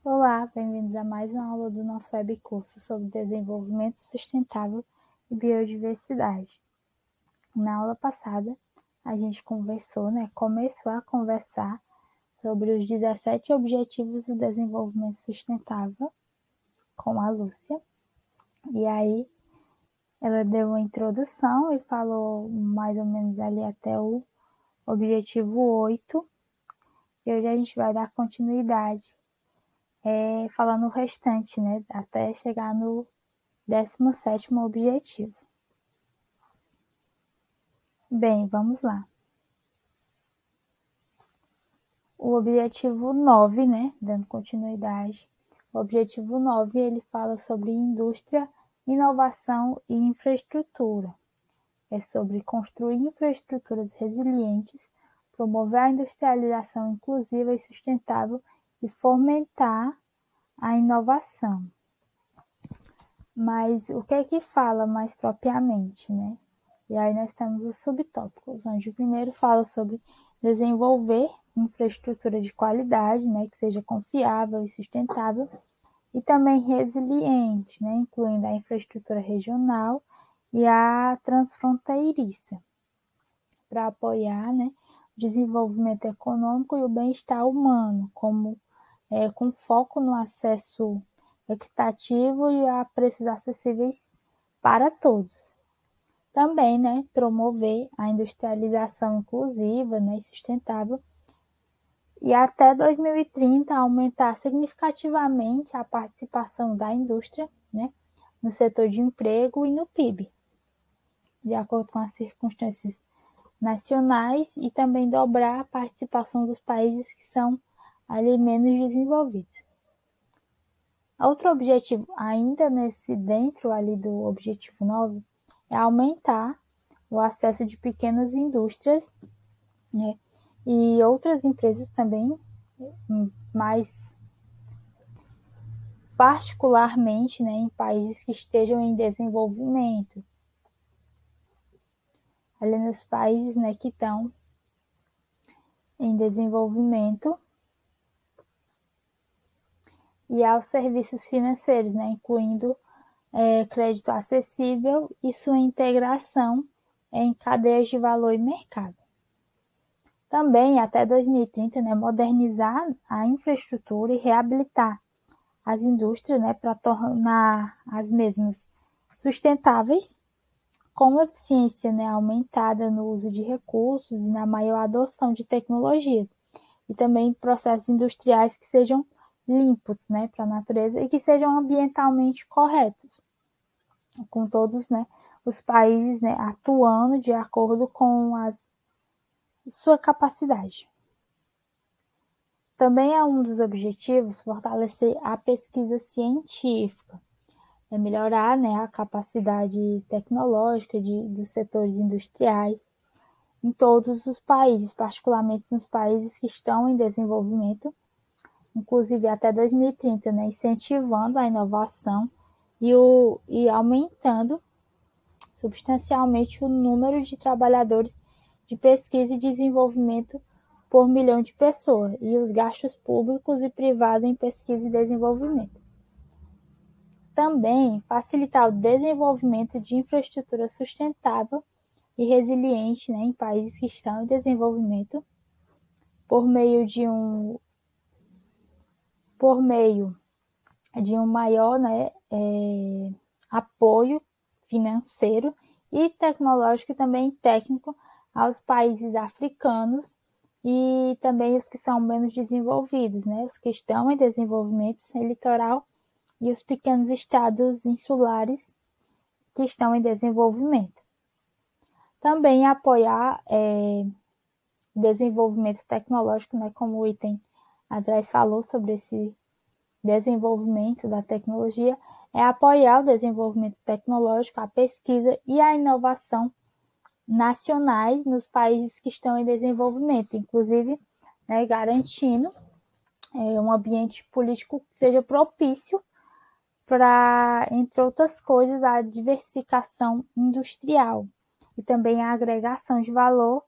Olá, bem-vindos a mais uma aula do nosso webcurso sobre desenvolvimento sustentável e biodiversidade. Na aula passada, a gente começou a conversar sobre os 17 Objetivos do Desenvolvimento Sustentável com a Lúcia. E aí, ela deu uma introdução e falou mais ou menos ali até o Objetivo 8. E hoje a gente vai dar continuidade falando o restante, até chegar no 17º objetivo. Bem, vamos lá. O objetivo 9, dando continuidade. O objetivo 9, ele fala sobre indústria, inovação e infraestrutura. É sobre construir infraestruturas resilientes, promover a industrialização inclusiva e sustentável e fomentar a inovação. Mas o que é que fala mais propriamente, E aí nós temos os subtópicos, onde o primeiro fala sobre desenvolver infraestrutura de qualidade, que seja confiável e sustentável, e também resiliente, incluindo a infraestrutura regional e a transfronteiriça, para apoiar o desenvolvimento econômico e o bem-estar humano, com foco no acesso equitativo e a preços acessíveis para todos. Também, promover a industrialização inclusiva, e sustentável, e até 2030 aumentar significativamente a participação da indústria, no setor de emprego e no PIB, de acordo com as circunstâncias nacionais, e também dobrar a participação dos países que são ali menos desenvolvidos. Outro objetivo, ainda dentro ali do objetivo 9, é aumentar o acesso de pequenas indústrias, e outras empresas também, mais particularmente, em países que estejam em desenvolvimento. Ali nos países, que estão em desenvolvimento, e aos serviços financeiros, incluindo crédito acessível e sua integração em cadeias de valor e mercado. Também, até 2030, modernizar a infraestrutura e reabilitar as indústrias, para tornar as mesmas sustentáveis, com eficiência aumentada no uso de recursos e na maior adoção de tecnologias, e também processos industriais que sejam limpos, para a natureza e que sejam ambientalmente corretos, com todos, os países, atuando de acordo com sua capacidade. Também é um dos objetivos fortalecer a pesquisa científica, melhorar a capacidade tecnológica dos setores industriais em todos os países, particularmente nos países que estão em desenvolvimento, inclusive até 2030, incentivando a inovação e aumentando substancialmente o número de trabalhadores de pesquisa e desenvolvimento por milhão de pessoas e os gastos públicos e privados em pesquisa e desenvolvimento. Também facilitar o desenvolvimento de infraestrutura sustentável e resiliente, em países que estão em desenvolvimento, por meio de um maior apoio financeiro e tecnológico e também técnico aos países africanos e também os que são menos desenvolvidos, os que estão em desenvolvimento sem litoral e os pequenos estados insulares que estão em desenvolvimento. Também apoiar desenvolvimento tecnológico, como o item atrás falou sobre esse desenvolvimento da tecnologia, é apoiar o desenvolvimento tecnológico, a pesquisa e a inovação nacionais nos países que estão em desenvolvimento, inclusive garantindo um ambiente político que seja propício para, entre outras coisas, a diversificação industrial e também a agregação de valor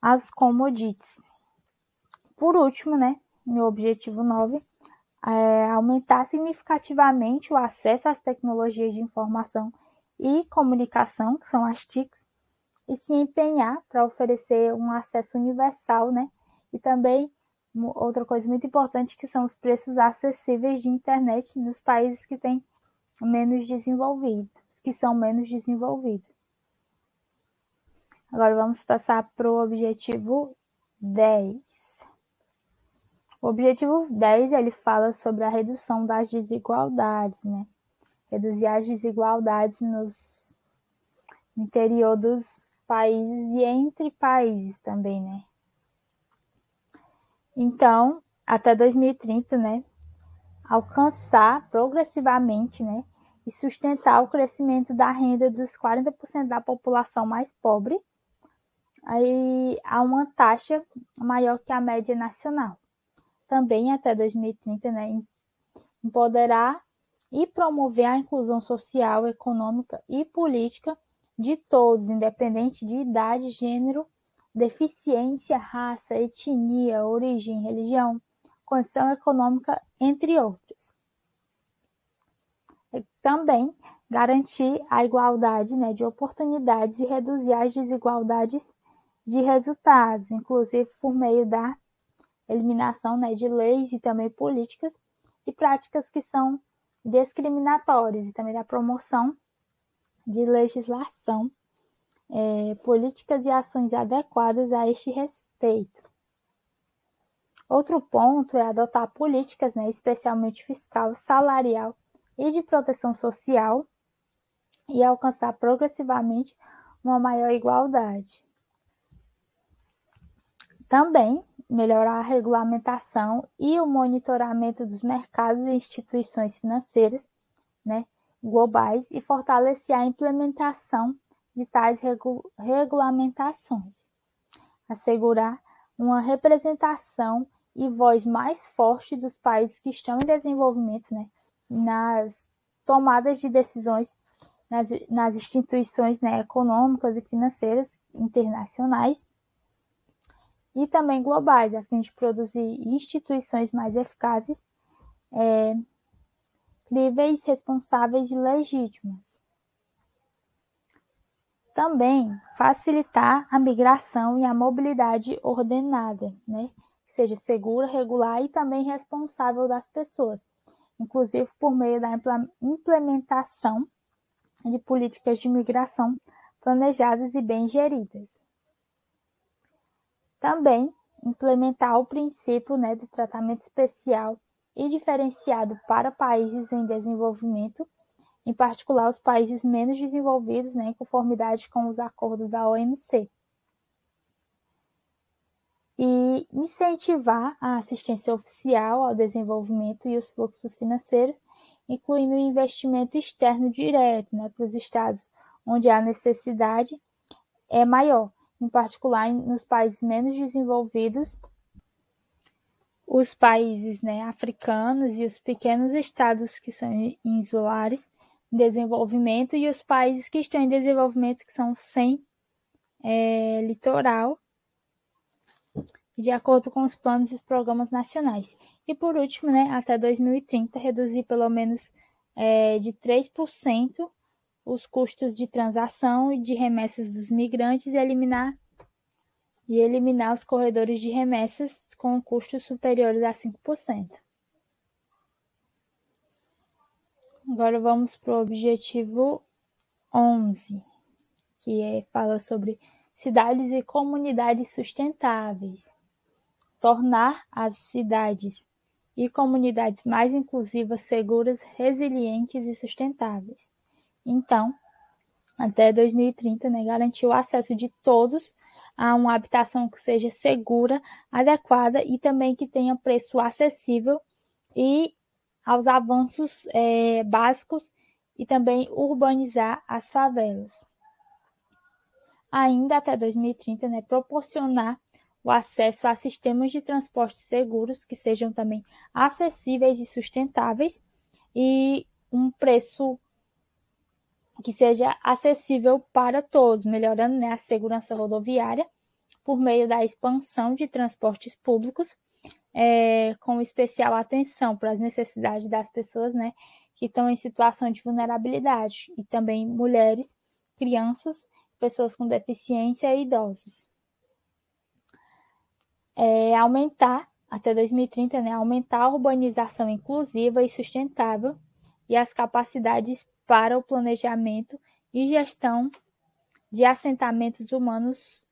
às commodities. Por último, no objetivo 9, aumentar significativamente o acesso às tecnologias de informação e comunicação, que são as TICs, e se empenhar para oferecer um acesso universal, né? E também outra coisa muito importante, que são os preços acessíveis de internet nos países que têm menos desenvolvidos, que são menos desenvolvidos. Agora vamos passar para o objetivo 10. O objetivo 10, ele fala sobre a redução das desigualdades, né? Reduzir as desigualdades no interior dos países e entre países também, né? Então, até 2030, né? Alcançar progressivamente, né? E sustentar o crescimento da renda dos 40% da população mais pobre, aí a uma taxa maior que a média nacional. Também até 2030, né? Empoderar e promover a inclusão social, econômica e política de todos, independente de idade, gênero, deficiência, raça, etnia, origem, religião, condição econômica, entre outros. Também garantir a igualdade, né, de oportunidades e reduzir as desigualdades de resultados, inclusive por meio da eliminação, né, de leis e também políticas e práticas que são discriminatórias, e também da promoção de legislação, políticas e ações adequadas a este respeito. Outro ponto é adotar políticas, né, especialmente fiscal, salarial e de proteção social, e alcançar progressivamente uma maior igualdade. Também melhorar a regulamentação e o monitoramento dos mercados e instituições financeiras, né, globais, e fortalecer a implementação de tais regulamentações. Assegurar uma representação e voz mais forte dos países que estão em desenvolvimento, né, nas tomadas de decisões nas instituições, né, econômicas e financeiras internacionais e também globais, a fim de produzir instituições mais eficazes, críveis, responsáveis e legítimas. Também facilitar a migração e a mobilidade ordenada, né, que seja segura, regular e também responsável das pessoas, inclusive por meio da implementação de políticas de migração planejadas e bem geridas. Também implementar o princípio, né, do tratamento especial e diferenciado para países em desenvolvimento, em particular os países menos desenvolvidos, né, em conformidade com os acordos da OMC. E incentivar a assistência oficial ao desenvolvimento e os fluxos financeiros, incluindo o investimento externo direto, né, para os estados onde a necessidade é maior, em particular nos países menos desenvolvidos, os países, né, africanos e os pequenos estados que são insulares em desenvolvimento e os países que estão em desenvolvimento que são sem litoral, de acordo com os planos e programas nacionais. E por último, né, até 2030, reduzir pelo menos de 3% os custos de transação e de remessas dos migrantes e eliminar os corredores de remessas com custos superiores a 5%. Agora vamos para o objetivo 11, que fala sobre cidades e comunidades sustentáveis. Tornar as cidades e comunidades mais inclusivas, seguras, resilientes e sustentáveis. Então, até 2030, né, garantir o acesso de todos a uma habitação que seja segura, adequada e também que tenha preço acessível e aos avanços básicos e também urbanizar as favelas. Ainda até 2030, né, proporcionar o acesso a sistemas de transporte seguros que sejam também acessíveis e sustentáveis e um preço que seja acessível para todos, melhorando, né, a segurança rodoviária por meio da expansão de transportes públicos, com especial atenção para as necessidades das pessoas, né, que estão em situação de vulnerabilidade, e também mulheres, crianças, pessoas com deficiência e idosos. Aumentar, até 2030, né, aumentar a urbanização inclusiva e sustentável e as capacidades para o planejamento e gestão de assentamentos humanos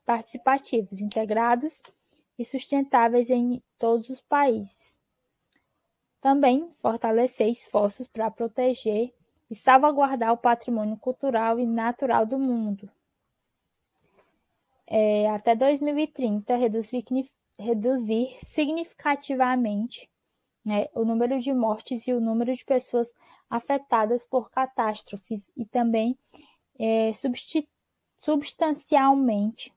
participativos, integrados e sustentáveis em todos os países. Também fortalecer esforços para proteger e salvaguardar o patrimônio cultural e natural do mundo. Até 2030, reduzir significativamente, né, o número de mortes e o número de pessoas afetadas por catástrofes e também substancialmente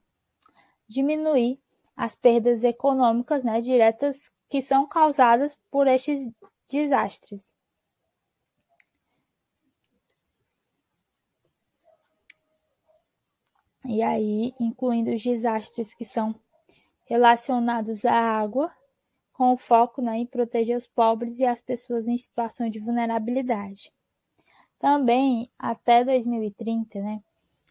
diminuir as perdas econômicas, né, diretas que são causadas por estes desastres. E aí, incluindo os desastres que são relacionados à água, com o foco, né, em proteger os pobres e as pessoas em situação de vulnerabilidade. Também, até 2030, né,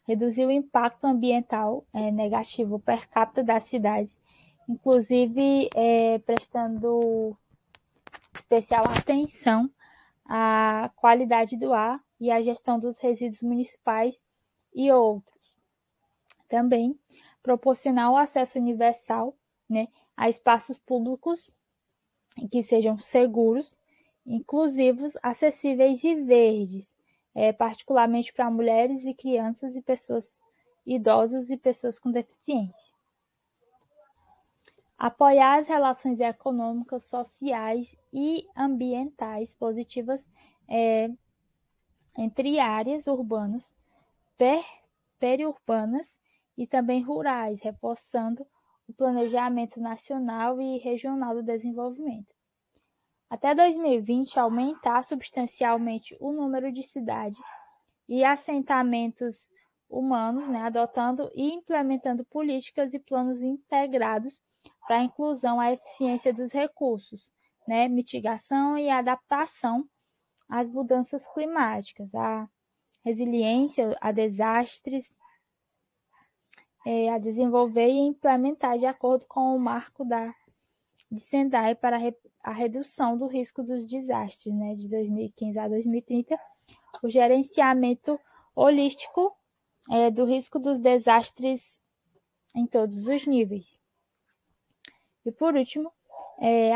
reduzir o impacto ambiental negativo per capita das cidades, inclusive prestando especial atenção à qualidade do ar e à gestão dos resíduos municipais e outros. Também proporcionar o acesso universal, né, a espaços públicos que sejam seguros, inclusivos, acessíveis e verdes, particularmente para mulheres e crianças e pessoas idosas e pessoas com deficiência. Apoiar as relações econômicas, sociais e ambientais positivas entre áreas urbanas, periurbanas e também rurais, reforçando o planejamento nacional e regional do desenvolvimento. Até 2020, aumentar substancialmente o número de cidades e assentamentos humanos, né, adotando e implementando políticas e planos integrados para a inclusão, a eficiência dos recursos, né, mitigação e adaptação às mudanças climáticas, a resiliência a desastres, a desenvolver e implementar de acordo com o marco de Sendai para a redução do risco dos desastres, né, de 2015 a 2030, o gerenciamento holístico do risco dos desastres em todos os níveis. E, por último,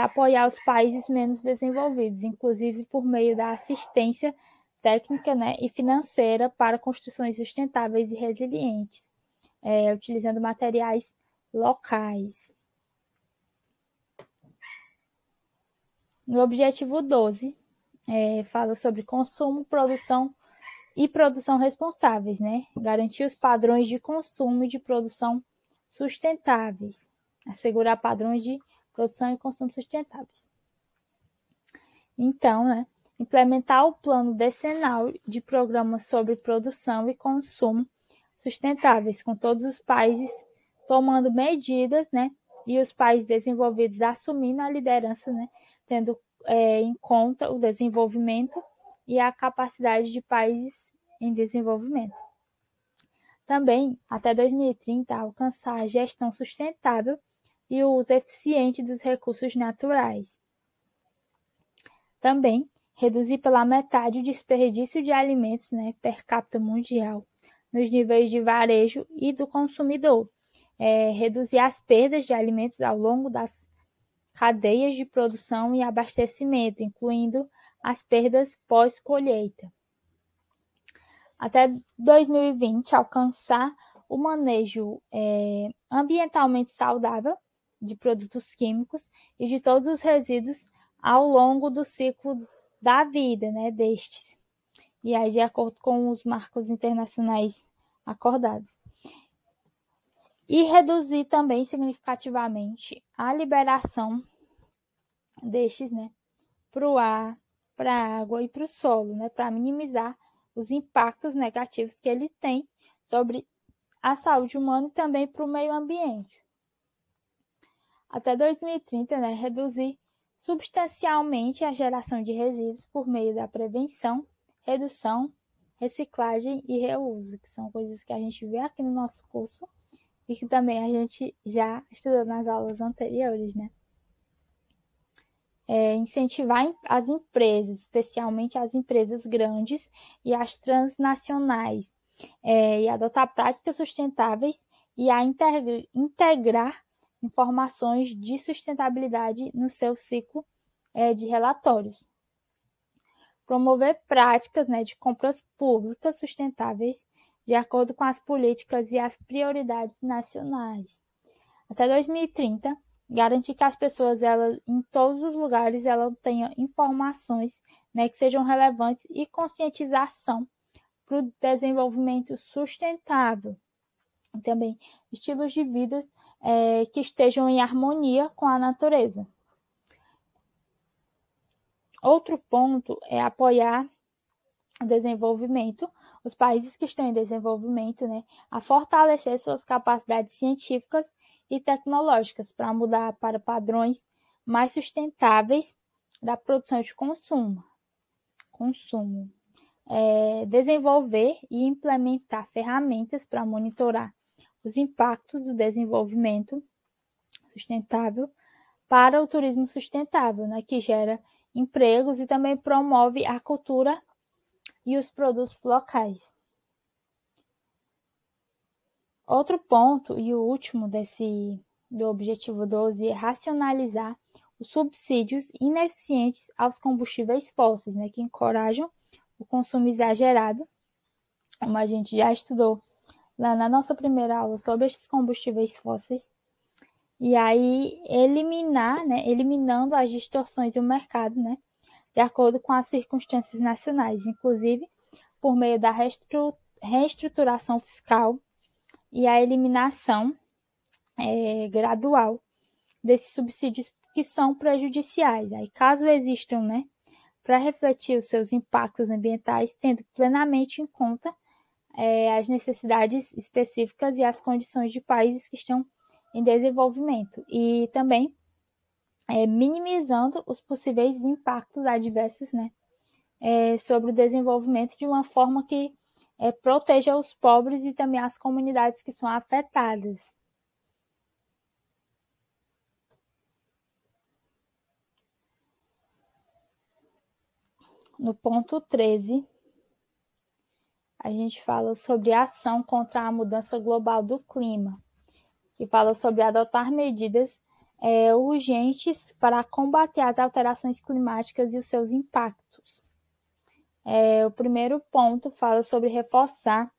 apoiar os países menos desenvolvidos, inclusive por meio da assistência técnica, né, e financeira para construções sustentáveis e resilientes, utilizando materiais locais. No objetivo 12, fala sobre consumo, produção e produção responsáveis, né? Garantir os padrões de consumo e de produção sustentáveis, assegurar padrões de produção e consumo sustentáveis. Então, né, implementar o plano decenal de programas sobre produção e consumo sustentáveis, com todos os países tomando medidas, né, e os países desenvolvidos assumindo a liderança, né, tendo em conta o desenvolvimento e a capacidade de países em desenvolvimento. Também, até 2030, alcançar a gestão sustentável e o uso eficiente dos recursos naturais. Também, reduzir pela metade o desperdício de alimentos, né, per capita mundial, nos níveis de varejo e do consumidor. Reduzir as perdas de alimentos ao longo das cadeias de produção e abastecimento, incluindo as perdas pós-colheita. Até 2020, alcançar o manejo ambientalmente saudável de produtos químicos e de todos os resíduos ao longo do ciclo da vida, né, destes. E aí, de acordo com os marcos internacionais acordados. E reduzir também significativamente a liberação destes, né, para o ar, para a água e para o solo, né, para minimizar os impactos negativos que ele tem sobre a saúde humana e também para o meio ambiente. até 2030, né, reduzir substancialmente a geração de resíduos por meio da prevenção, redução, reciclagem e reuso, que são coisas que a gente vê aqui no nosso curso e que também a gente já estudou nas aulas anteriores, né? Incentivar as empresas, especialmente as empresas grandes e as transnacionais, e adotar práticas sustentáveis e a integrar informações de sustentabilidade no seu ciclo de relatórios. Promover práticas, né, de compras públicas sustentáveis de acordo com as políticas e as prioridades nacionais. Até 2030, garantir que as pessoas, em todos os lugares, tenham informações, né, que sejam relevantes e conscientização para o desenvolvimento sustentável. E também estilos de vida que estejam em harmonia com a natureza. Outro ponto é apoiar o desenvolvimento, os países que estão em desenvolvimento, né, a fortalecer suas capacidades científicas e tecnológicas para mudar para padrões mais sustentáveis da produção de consumo. Desenvolver e implementar ferramentas para monitorar os impactos do desenvolvimento sustentável para o turismo sustentável, né, que gera empregos e também promove a cultura e os produtos locais. Outro ponto, e o último do objetivo 12, é racionalizar os subsídios ineficientes aos combustíveis fósseis, né, que encorajam o consumo exagerado, como a gente já estudou lá na nossa primeira aula sobre esses combustíveis fósseis, e aí eliminando as distorções do mercado, né, de acordo com as circunstâncias nacionais, inclusive por meio da reestruturação fiscal e a eliminação gradual desses subsídios que são prejudiciais. Aí, caso existam, né, para refletir os seus impactos ambientais, tendo plenamente em conta as necessidades específicas e as condições de países que estão em desenvolvimento e também minimizando os possíveis impactos adversos, né, sobre o desenvolvimento de uma forma que proteja os pobres e também as comunidades que são afetadas. No ponto 13, a gente fala sobre a ação contra a mudança global do clima, que fala sobre adotar medidas urgentes para combater as alterações climáticas e os seus impactos. O primeiro ponto fala sobre reforçar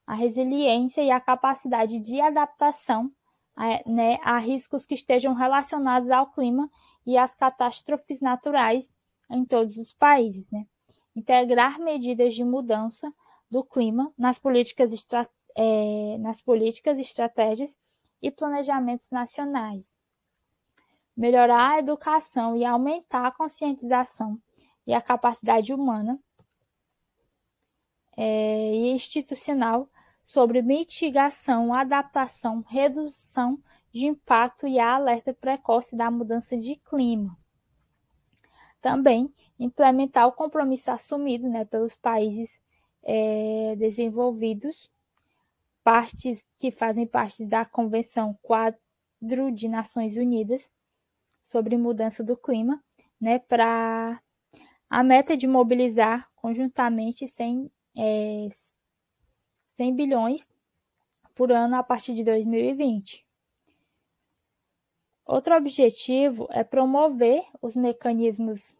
a resiliência e a capacidade de adaptação a riscos que estejam relacionados ao clima e às catástrofes naturais em todos os países, né? Integrar medidas de mudança do clima nas políticas, estratégias e planejamentos nacionais. Melhorar a educação e aumentar a conscientização e a capacidade humana e institucional sobre mitigação, adaptação, redução de impacto e a alerta precoce da mudança de clima. Também implementar o compromisso assumido, né, pelos países desenvolvidos, partes que fazem parte da Convenção Quadro de Nações Unidas sobre mudança do clima, né, para a meta de mobilizar conjuntamente 100 bilhões por ano a partir de 2020. Outro objetivo é promover os mecanismos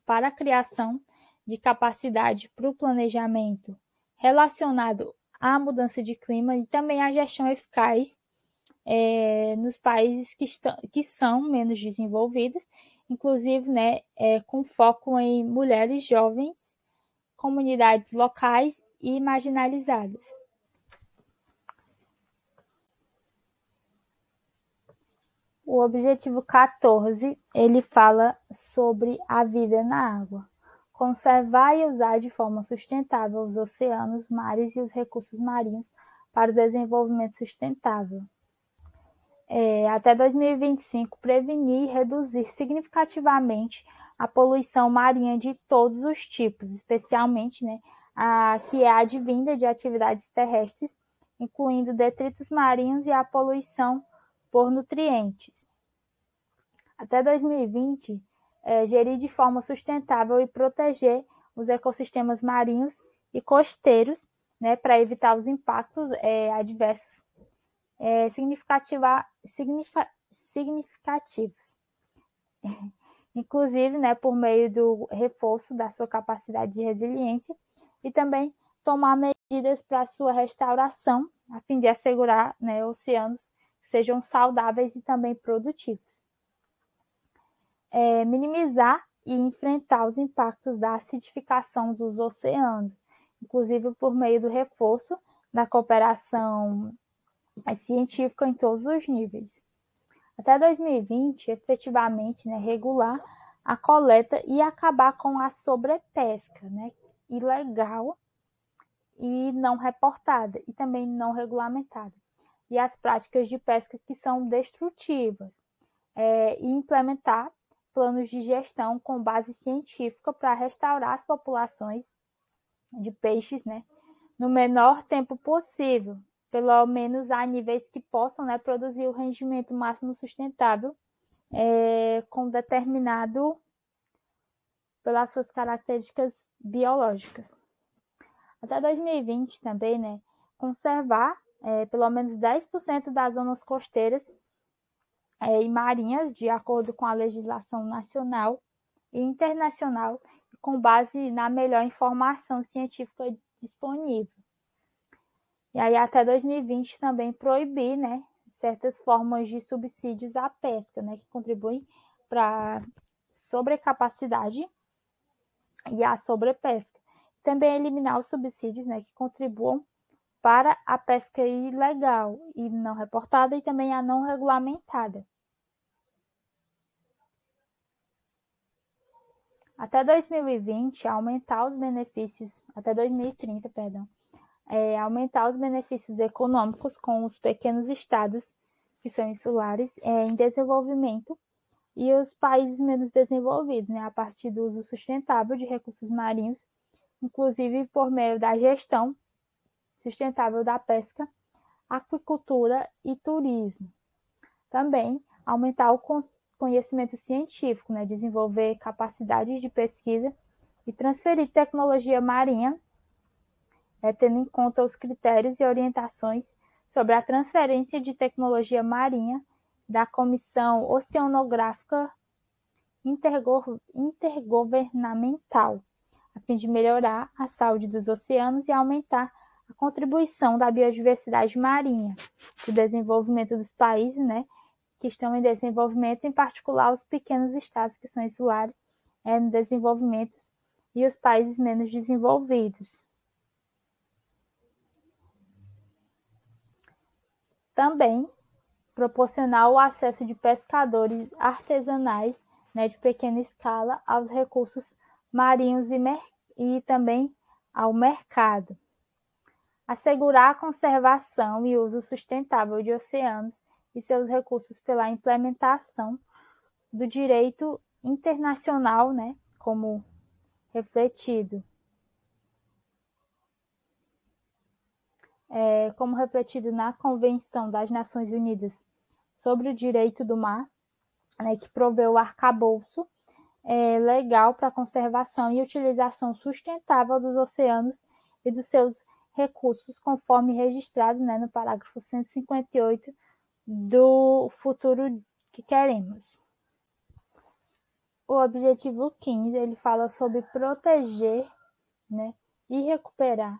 para a criação de capacidade para o planejamento relacionado à mudança de clima e também à gestão eficaz nos países que são menos desenvolvidos, inclusive, né, com foco em mulheres jovens, comunidades locais e marginalizadas. O objetivo 14, ele fala sobre a vida na água. Conservar e usar de forma sustentável os oceanos, mares e os recursos marinhos para o desenvolvimento sustentável. até 2025, prevenir e reduzir significativamente a poluição marinha de todos os tipos, especialmente, né, a que é advinda de atividades terrestres, incluindo detritos marinhos e a poluição por nutrientes. Até 2020, gerir de forma sustentável e proteger os ecossistemas marinhos e costeiros, né, para evitar os impactos adversos significativos, inclusive, né, por meio do reforço da sua capacidade de resiliência e também tomar medidas para sua restauração, a fim de assegurar, né, oceanos que sejam saudáveis e também produtivos. Minimizar e enfrentar os impactos da acidificação dos oceanos, inclusive por meio do reforço da cooperação científica em todos os níveis. Até 2020, efetivamente, né, regular a coleta e acabar com a sobrepesca, né, ilegal e não reportada, e também não regulamentada, e as práticas de pesca que são destrutivas, e implementar planos de gestão com base científica para restaurar as populações de peixes, né, no menor tempo possível, pelo menos a níveis que possam, né, produzir o rendimento máximo sustentável, com determinado pelas suas características biológicas. Até 2020 também, né, conservar pelo menos 10% das zonas costeiras e marinhas, de acordo com a legislação nacional e internacional, com base na melhor informação científica disponível. E aí até 2020 também proibir, né, certas formas de subsídios à pesca, né, que contribuem para a sobrecapacidade e a sobrepesca. Também eliminar os subsídios, né, que contribuam para a pesca ilegal e não reportada e também a não regulamentada. Até 2020, aumentar os benefícios, até 2030, perdão, aumentar os benefícios econômicos com os pequenos estados que são insulares em desenvolvimento e os países menos desenvolvidos, né, a partir do uso sustentável de recursos marinhos, inclusive por meio da gestão sustentável da pesca, aquicultura e turismo. Também aumentar o conhecimento científico, né, desenvolver capacidades de pesquisa e transferir tecnologia marinha, tendo em conta os critérios e orientações sobre a transferência de tecnologia marinha da Comissão Oceanográfica Intergovernamental, a fim de melhorar a saúde dos oceanos e aumentar a contribuição da biodiversidade marinha, o desenvolvimento dos países, né, que estão em desenvolvimento, em particular os pequenos estados que são insulares, no desenvolvimento, e os países menos desenvolvidos. Também proporcionar o acesso de pescadores artesanais, né, de pequena escala aos recursos marinhos e também ao mercado. Assegurar a conservação e uso sustentável de oceanos e seus recursos pela implementação do direito internacional, né, como refletido na Convenção das Nações Unidas sobre o Direito do Mar, né, que provê o arcabouço legal para a conservação e utilização sustentável dos oceanos e dos seus recursos, conforme registrado, né, no parágrafo 158 do Futuro que Queremos. O objetivo 15, ele fala sobre proteger, né, e recuperar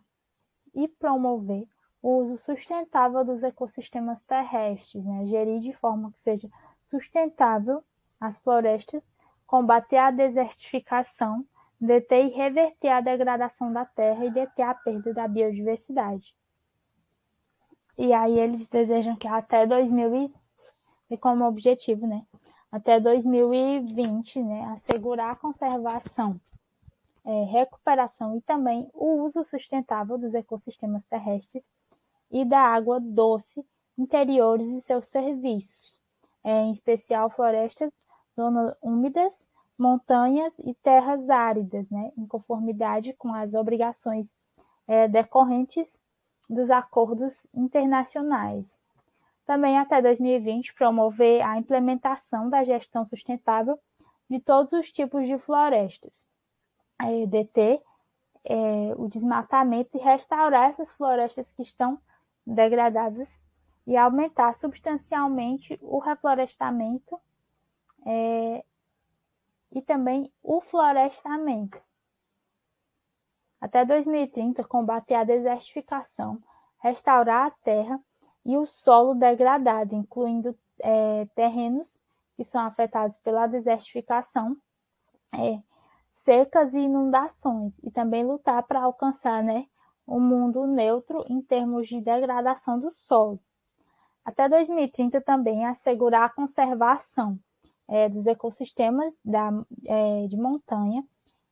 e promover o uso sustentável dos ecossistemas terrestres, né, gerir de forma que seja sustentável as florestas, combater a desertificação, deter e reverter a degradação da terra e deter a perda da biodiversidade. E aí eles desejam que até 2000 e como objetivo, né, até 2020, né, assegurar a conservação, recuperação e também o uso sustentável dos ecossistemas terrestres e da água doce interiores e seus serviços, em especial florestas, zonas úmidas, montanhas e terras áridas, né, em conformidade com as obrigações decorrentes dos acordos internacionais. Também, até 2020, promover a implementação da gestão sustentável de todos os tipos de florestas, deter o desmatamento e restaurar essas florestas que estão degradadas e aumentar substancialmente o reflorestamento e também o florestamento. Até 2030, combater a desertificação, restaurar a terra e o solo degradado, incluindo terrenos que são afetados pela desertificação, secas e inundações, e também lutar para alcançar, né, um mundo neutro em termos de degradação do solo. Até 2030 também assegurar a conservação dos ecossistemas de montanha,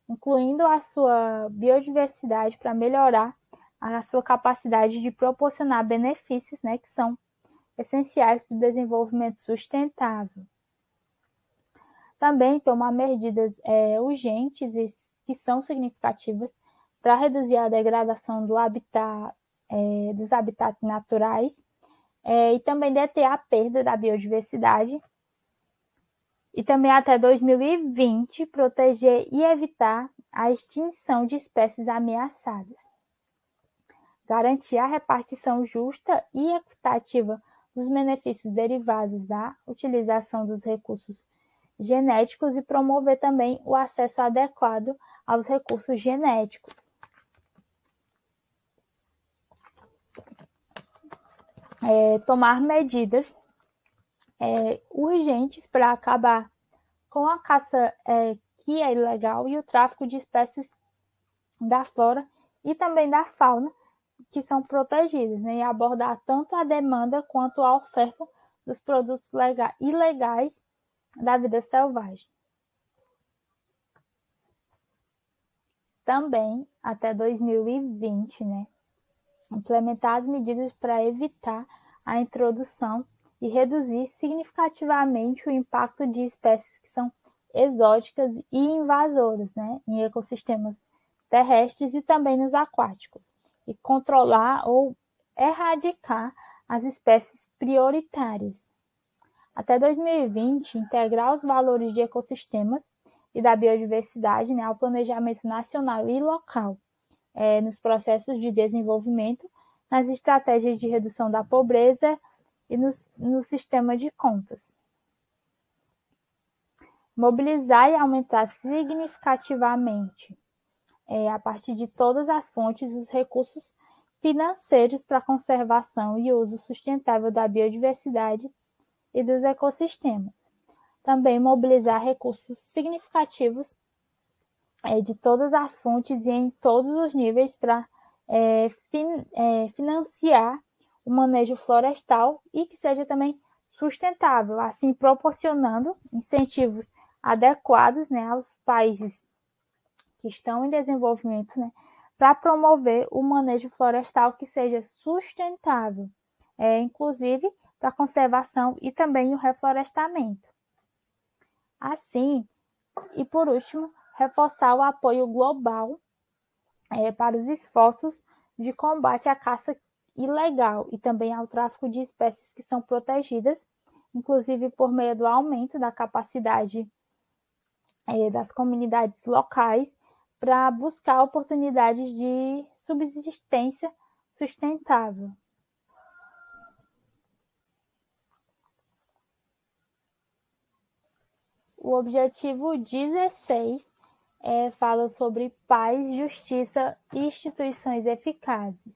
incluindo a sua biodiversidade para melhorar a sua capacidade de proporcionar benefícios, né, que são essenciais para o desenvolvimento sustentável. Também tomar medidas urgentes e que são significativas para reduzir a degradação do dos habitats naturais e também deter a perda da biodiversidade. E também, até 2020, proteger e evitar a extinção de espécies ameaçadas. Garantir a repartição justa e equitativa dos benefícios derivados da utilização dos recursos genéticos e promover também o acesso adequado aos recursos genéticos. Tomar medidas urgentes para acabar com a caça que é ilegal e o tráfico de espécies da flora e também da fauna que são protegidas, né, e abordar tanto a demanda quanto a oferta dos produtos ilegais da vida selvagem. Também, até 2020, né, implementar as medidas para evitar a introdução e reduzir significativamente o impacto de espécies que são exóticas e invasoras, né, em ecossistemas terrestres e também nos aquáticos, e controlar ou erradicar as espécies prioritárias. Até 2020, integrar os valores de ecossistemas e da biodiversidade, né, ao planejamento nacional e local, nos processos de desenvolvimento, nas estratégias de redução da pobreza e no sistema de contas. Mobilizar e aumentar significativamente, a partir de todas as fontes, os recursos financeiros para a conservação e uso sustentável da biodiversidade e dos ecossistemas. Também mobilizar recursos significativos de todas as fontes e em todos os níveis para financiar o manejo florestal e que seja também sustentável, assim proporcionando incentivos adequados, né, aos países que estão em desenvolvimento, né, para promover o manejo florestal que seja sustentável, inclusive para a conservação e também o reflorestamento. Assim, e por último, reforçar o apoio global para os esforços de combate à caça ilegal e também ao tráfico de espécies que são protegidas, inclusive por meio do aumento da capacidade das comunidades locais para buscar oportunidades de subsistência sustentável. O objetivo 16 fala sobre paz, justiça e instituições eficazes.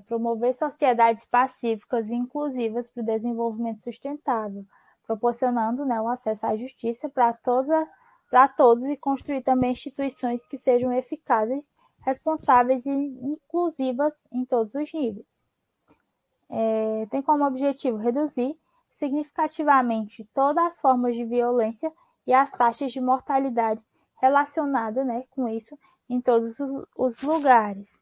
Promover sociedades pacíficas e inclusivas para o desenvolvimento sustentável, proporcionando, né, o acesso à justiça para todos e construir também instituições que sejam eficazes, responsáveis e inclusivas em todos os níveis. Tem como objetivo reduzir significativamente todas as formas de violência e as taxas de mortalidade relacionadas, né, com isso em todos os lugares.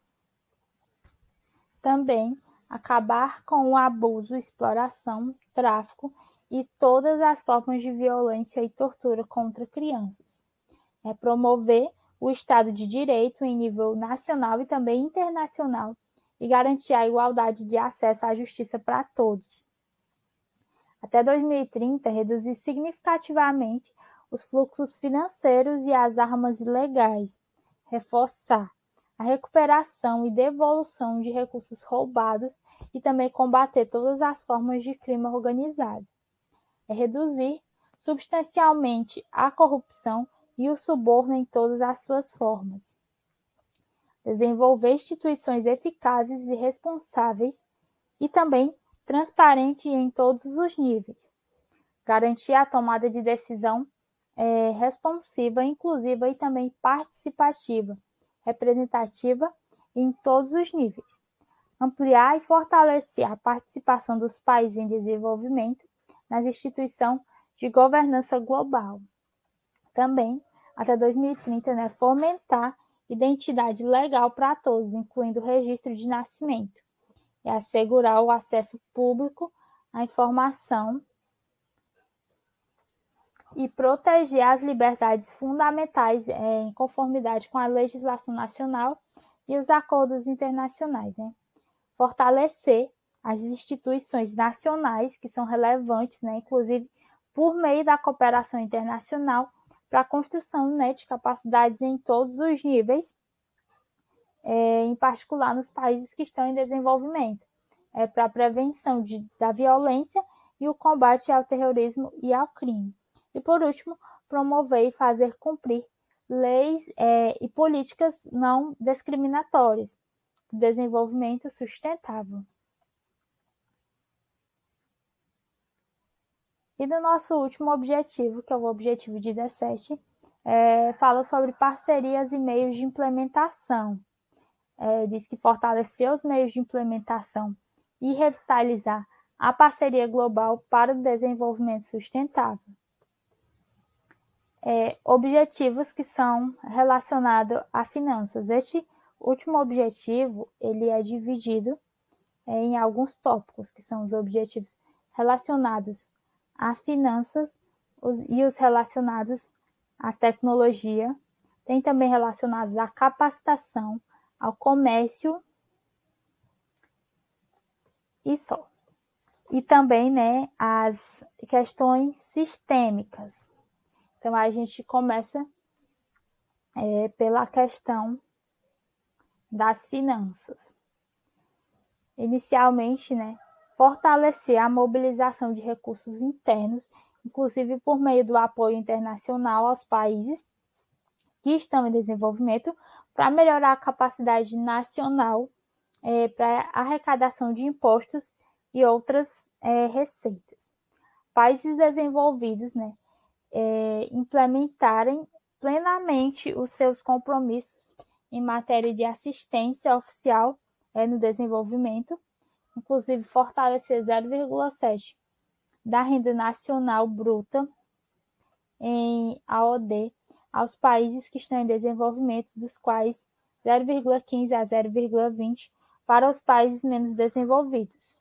Também acabar com o abuso, exploração, tráfico e todas as formas de violência e tortura contra crianças. Promover o Estado de Direito em nível nacional e também internacional e garantir a igualdade de acesso à justiça para todos. Até 2030, reduzir significativamente os fluxos financeiros e as armas ilegais, reforçar a recuperação e devolução de recursos roubados e também combater todas as formas de crime organizado. Reduzir substancialmente a corrupção e o suborno em todas as suas formas. Desenvolver instituições eficazes e responsáveis e também transparentes em todos os níveis. Garantir a tomada de decisão responsiva, inclusiva e também participativa, representativa em todos os níveis. Ampliar e fortalecer a participação dos países em desenvolvimento nas instituições de governança global. Também, até 2030, fomentar identidade legal para todos, incluindo o registro de nascimento, e assegurar o acesso público à informação e proteger as liberdades fundamentais em conformidade com a legislação nacional e os acordos internacionais. Fortalecer as instituições nacionais que são relevantes, inclusive por meio da cooperação internacional, para a construção de capacidades em todos os níveis, em particular nos países que estão em desenvolvimento, para a prevenção da violência e o combate ao terrorismo e ao crime. E, por último, promover e fazer cumprir leis e políticas não discriminatórias de desenvolvimento sustentável. E do nosso último objetivo, que é o objetivo 17, fala sobre parcerias e meios de implementação. Diz que fortalecer os meios de implementação e revitalizar a parceria global para o desenvolvimento sustentável. Objetivos que são relacionados a finanças. Este último objetivo ele é dividido em alguns tópicos, que são os objetivos relacionados a finanças e os relacionados à tecnologia. Tem também relacionados à capacitação, ao comércio e só. E também, as questões sistêmicas. Então, a gente começa pela questão das finanças. Inicialmente, fortalecer a mobilização de recursos internos, inclusive por meio do apoio internacional aos países que estão em desenvolvimento, para melhorar a capacidade nacional para arrecadação de impostos e outras receitas. Países desenvolvidos, implementarem plenamente os seus compromissos em matéria de assistência oficial no desenvolvimento, inclusive fortalecer 0,7% da renda nacional bruta em AOD aos países que estão em desenvolvimento, dos quais 0,15% a 0,20% para os países menos desenvolvidos.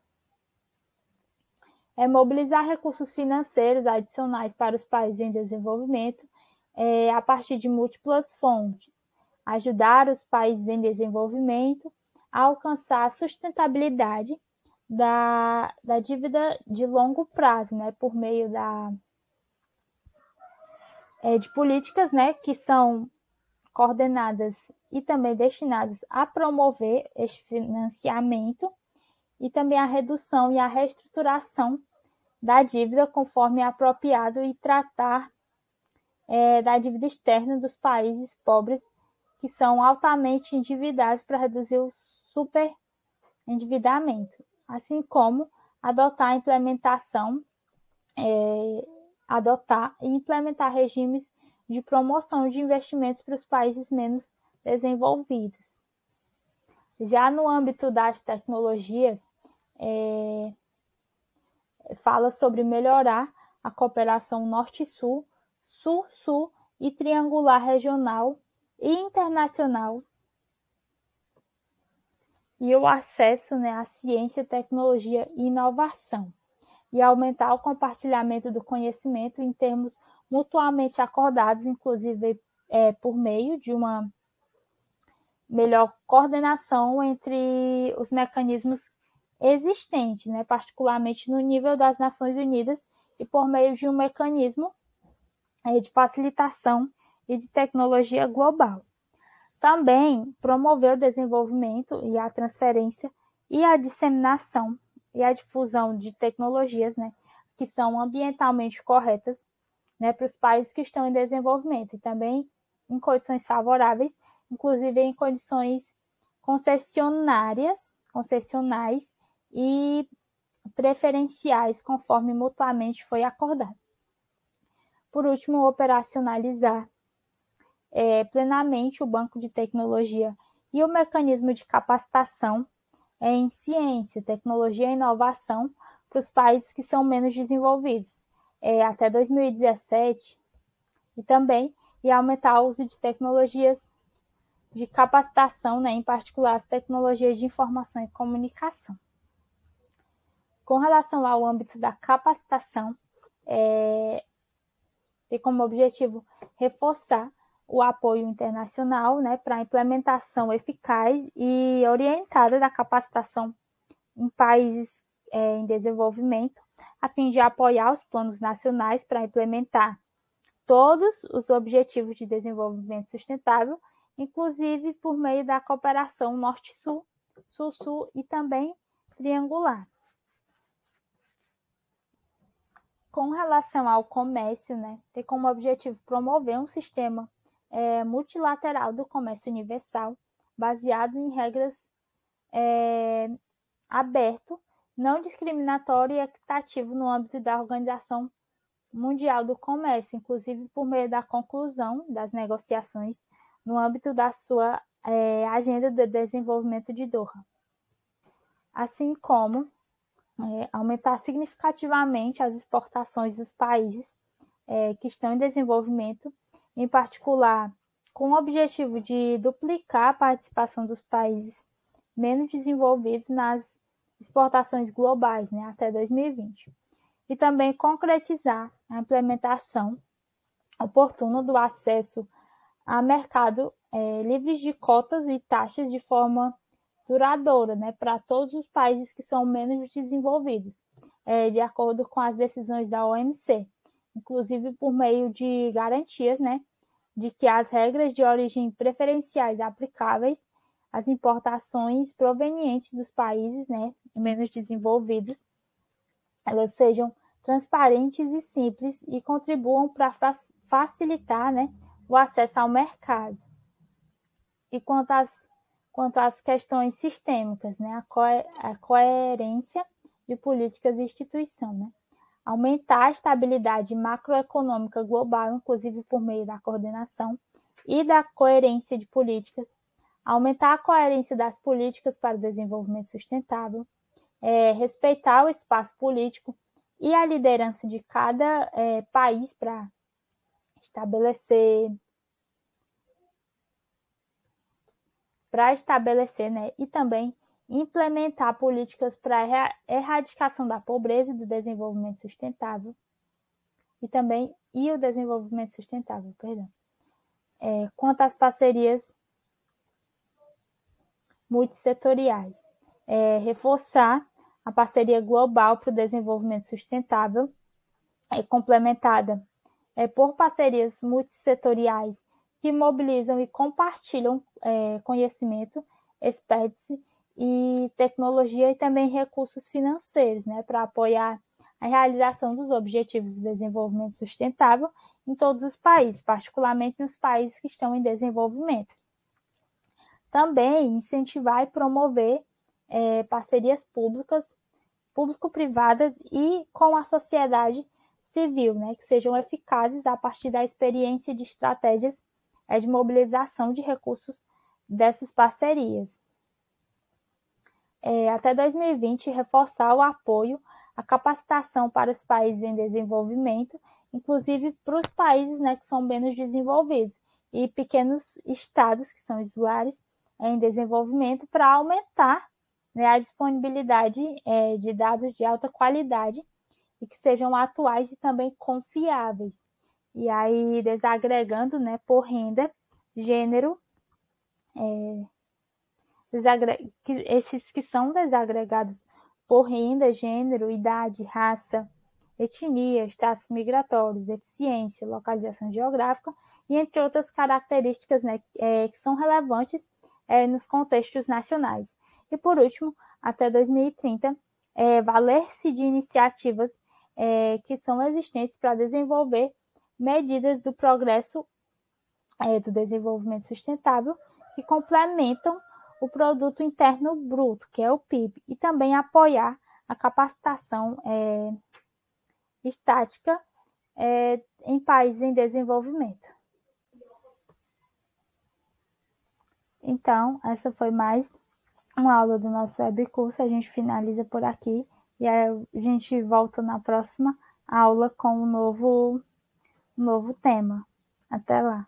Mobilizar recursos financeiros adicionais para os países em desenvolvimento a partir de múltiplas fontes. Ajudar os países em desenvolvimento a alcançar a sustentabilidade da dívida de longo prazo, por meio de políticas que são coordenadas e também destinadas a promover este financiamento e também a redução e a reestruturação da dívida conforme apropriado e tratar da dívida externa dos países pobres que são altamente endividados para reduzir o superendividamento, assim como adotar e implementar regimes de promoção de investimentos para os países menos desenvolvidos. Já no âmbito das tecnologias, fala sobre melhorar a cooperação norte-sul, sul-sul e triangular regional e internacional e o acesso, né, à ciência, tecnologia e inovação, e aumentar o compartilhamento do conhecimento em termos mutuamente acordados, inclusive por meio de uma melhor coordenação entre os mecanismos existentes, né, particularmente no nível das Nações Unidas e por meio de um mecanismo de facilitação e de tecnologia global. Também promoveu o desenvolvimento e a transferência e a disseminação e a difusão de tecnologias, né, que são ambientalmente corretas, né, para os países que estão em desenvolvimento e também em condições favoráveis, inclusive em condições concessionais e preferenciais, conforme mutuamente foi acordado. Por último, operacionalizar plenamente o banco de tecnologia e o mecanismo de capacitação em ciência, tecnologia e inovação para os países que são menos desenvolvidos, até 2017, e também aumentar o uso de tecnologias de capacitação, né, em particular as tecnologias de informação e comunicação. Com relação ao âmbito da capacitação, tem como objetivo reforçar o apoio internacional, né, para a implementação eficaz e orientada da capacitação em países em desenvolvimento, a fim de apoiar os planos nacionais para implementar todos os objetivos de desenvolvimento sustentável, inclusive por meio da cooperação Norte-Sul, Sul-Sul e também triangular. Com relação ao comércio, né, tem como objetivo promover um sistema multilateral do comércio universal, baseado em regras aberto, não discriminatório e equitativo no âmbito da Organização Mundial do Comércio, inclusive por meio da conclusão das negociações no âmbito da sua Agenda de Desenvolvimento de Doha. Assim como aumentar significativamente as exportações dos países que estão em desenvolvimento, em particular com o objetivo de duplicar a participação dos países menos desenvolvidos nas exportações globais, né, até 2020. E também concretizar a implementação oportuna do acesso a mercado livres de cotas e taxas de forma duradoura, né, para todos os países que são menos desenvolvidos, de acordo com as decisões da OMC, inclusive por meio de garantias, né, de que as regras de origem preferenciais aplicáveis às importações provenientes dos países, né, menos desenvolvidos, elas sejam transparentes e simples e contribuam para facilitar, né, o acesso ao mercado. E quanto às questões sistêmicas, né, a coerência de políticas e instituição, né, aumentar a estabilidade macroeconômica global, inclusive por meio da coordenação e da coerência de políticas, aumentar a coerência das políticas para o desenvolvimento sustentável, respeitar o espaço político e a liderança de cada país para estabelecer, né, e também implementar políticas para a erradicação da pobreza e do desenvolvimento sustentável, e o desenvolvimento sustentável, perdão. Quanto às parcerias multissetoriais, reforçar a parceria global para o desenvolvimento sustentável, complementada por parcerias multissetoriais que mobilizam e compartilham conhecimento, expertise e tecnologia e também recursos financeiros, né, para apoiar a realização dos objetivos de desenvolvimento sustentável em todos os países, particularmente nos países que estão em desenvolvimento. Também incentivar e promover parcerias público-privadas e com a sociedade civil, né, que sejam eficazes a partir da experiência de estratégias de mobilização de recursos dessas parcerias. Até 2020, reforçar o apoio à capacitação para os países em desenvolvimento, inclusive para os países, né, que são menos desenvolvidos, e pequenos estados que são insulares, em desenvolvimento para aumentar, né, a disponibilidade de dados de alta qualidade e que sejam atuais e também confiáveis. E aí, desagregando, né, por renda, gênero, esses que são desagregados por renda, gênero, idade, raça, etnia, status migratório, deficiência, localização geográfica e entre outras características, né, que são relevantes nos contextos nacionais. E por último, até 2030, valer-se de iniciativas que são existentes para desenvolver medidas do progresso do desenvolvimento sustentável que complementam o produto interno bruto, que é o PIB, e também apoiar a capacitação estática em países em desenvolvimento. Então, essa foi mais uma aula do nosso webcurso. A gente finaliza por aqui e aí a gente volta na próxima aula com um novo tema. Até lá!